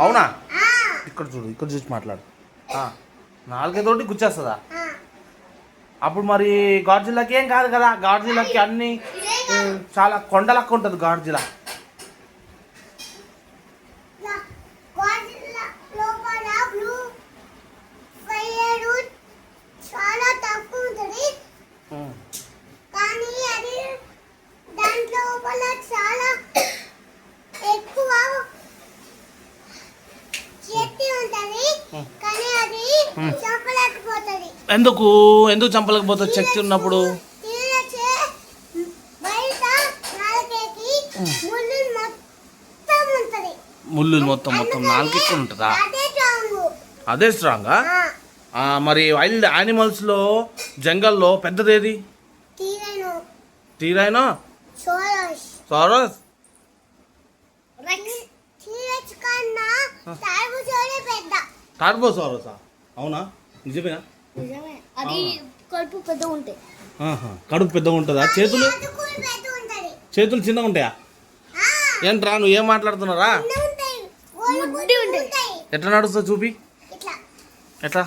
అవునా? ఇక్కడ చూడు, ఇక్కడ చూసి మాట్లాడు. నాలుగైతోటి గుచ్చేస్తుందా? అప్పుడు మరి గాడ్జిల్లాకి ఏం కాదు కదా. గాడ్జిల్లాకి అన్ని చాలా కొండలక్క ఉంటుంది గాడ్జిల్లా. ఎందుకు ఎందుకు చంపలేకపోతుంది శక్తి ఉన్నప్పుడు? ముళ్ళు మొత్తం నాలుగు ఉంటుందా? అదే స్ట్రాంగా? మరి వైల్డ్ యానిమల్స్లో జంగల్లో పెద్దదేది? తీరైనా సారస్ టార్బోసారసా? అవునా? నిజమేనా? అది కడుపు పెద్దగా ఉంటాయి. కడుపు పెద్దగా ఉంటుందా? చేతులు చిన్నగా ఉంటాయా? ఏంట్రా నువ్వు ఏం మాట్లాడుతున్నారా? ఎట్లా నడుస్తుంది చూపి. ఎట్లా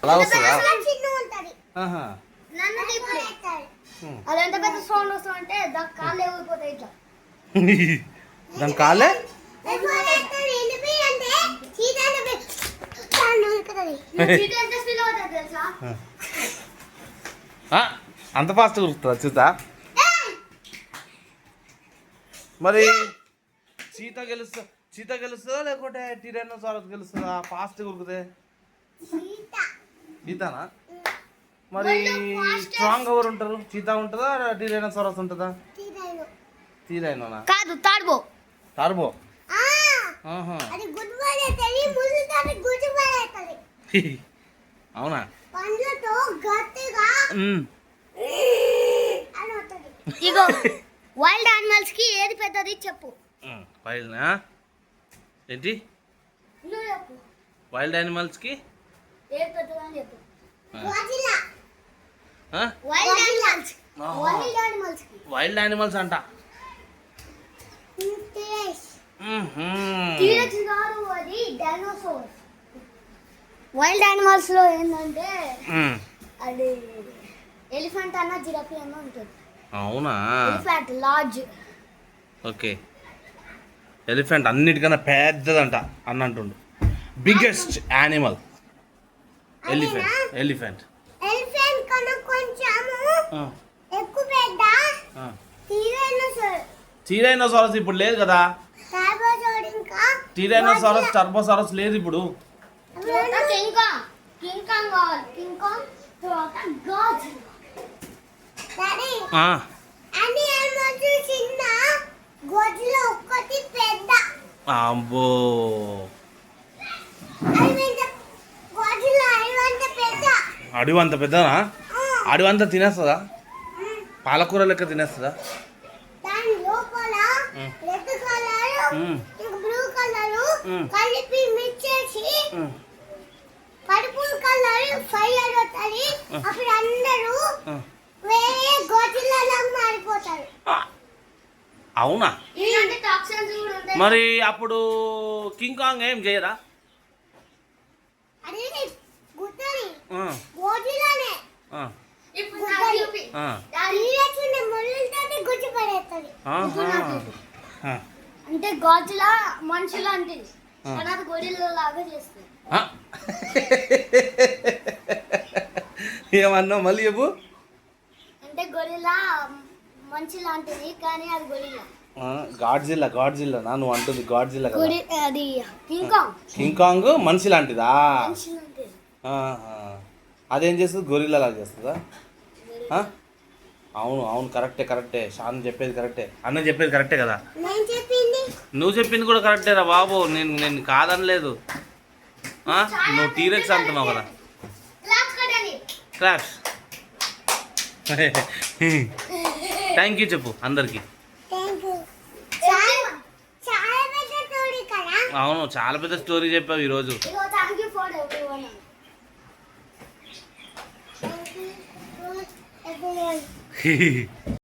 అలా వస్తుందా? దాని కాలే అంత ఫాస్ట్ కురుతుందా చూస్తా? మరి చీత గెలుస్తుందా లేకుంటే టిరానోసారస్ గెలుస్తుందా ఫాస్ట్ కురికితే? చీతానా? మరి స్ట్రాంగ్ ఎవరు ఉంటారు? చీతా ఉంటుందా టిరానోసారస్ ఉంటుందా? తీరైనా కాదు, టార్బో. టార్బో అవునా? ఇగో వైల్డ్ యానిమల్స్ కి ఏది పెద్దది చెప్పు. వైల్డ్ ఏంటి? వైల్డ్ యానిమల్స్ కి ఏది పెద్దది అని చెప్పు. వైల్డ్ యానిమల్స్ అంట. వైల్డ్ యానిమల్స్ లో ఏంటంటే అది ఎలిఫెంట్ అన్న జిరాఫీ అన్న ఉంటుంది. అవునా? Elephant large. ఓకే, ఎలిఫెంట్ అన్నిటికన్నా పెద్దదంట అన్న అంటుండు. బిగ్గెస్ట్ యానిమల్ ఎలిఫెంట్ కన్నా కొంచెము ఎక్కువ పెద్ద టీరైనోసారస్ ఇప్పుడు లేదు కదా. టీరైనోసారస్ టర్బోసారస్ లేదు ఇప్పుడు. అబ్బో, అడవి అంత పెద్దనా? అడవి అంతా తినేస్తుందా? పాలకూర లెక్క తినేస్తుందా? అవునా? మరి అప్పుడు కింగ్ కాంగ్ ఏం చేయరా? అంటే గాడ్జిల్లా మనుషులు అంటే గొరిల్లా లాగా చేస్తుంది. ఏమన్నావు మళ్ళీ చెప్పు. అంటే గొరిల్లా మనిషి లాంటిది కానీ అది గొరిల్లా. గాడ్జిల్లా నువ్వు అంటుంది గాడ్జిల్లా కదా. అది కింగ్ కాంగ్ మనిషి లాంటిదా? అదేం చేస్తుంది? గొరిల్లా లాగా చేస్తుందా? అవును కరెక్టే. షాన్ చెప్పేది కరెక్టే, అన్న చెప్పేది కరెక్టే కదా. నువ్వు చెప్పింది కూడా కరెక్టే రా బాబు. నేను కాదనలేదు. నువ్వు టీరెక్స్ అంటున్నావు కదా. క్లాప్స్. థ్యాంక్ యూ చెప్పు అందరికి. అవును, చాలా పెద్ద స్టోరీ చెప్పావు ఈరోజు.